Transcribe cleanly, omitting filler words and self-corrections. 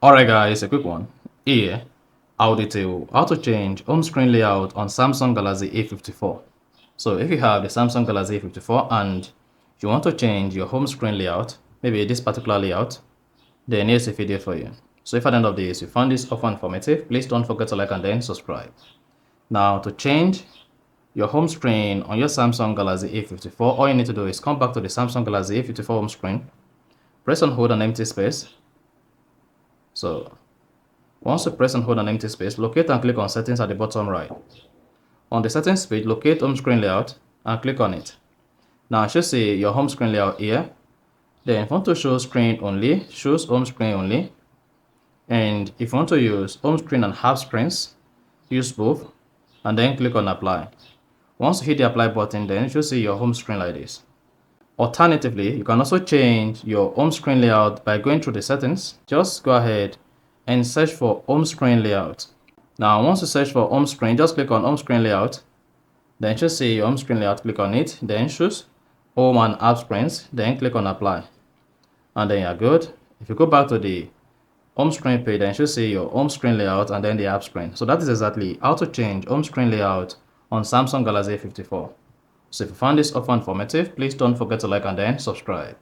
Alright guys, a quick one. Here, I'll detail how to change home screen layout on Samsung Galaxy A54. So if you have the Samsung Galaxy A54 and you want to change your home screen layout, maybe this particular layout, then here's a video for you. So if at the end of this you found this offer informative, please don't forget to like and then subscribe. Now to change your home screen on your Samsung Galaxy A54, all you need to do is come back to the Samsung Galaxy A54 home screen, press and hold an empty space. So once you press and hold an empty space, locate and click on settings at the bottom right. On the settings page, locate home screen layout and click on it. Now it should say your home screen layout here. Then if you want to show screen only, choose home screen only. And if you want to use home screen and half screens, use both and then click on apply. Once you hit the apply button, then you should see your home screen like this. Alternatively, you can also change your home screen layout by going through the settings. Just go ahead and search for home screen layout. Now once you search for home screen, just click on home screen layout. Then you should see your home screen layout, click on it, then choose home and app screens, then click on apply. And then you're good. If you go back to the home screen page, then you should see your home screen layout and then the app screen. So that is exactly how to change home screen layout on Samsung Galaxy A54. So if you found this offer informative, please don't forget to like and then subscribe.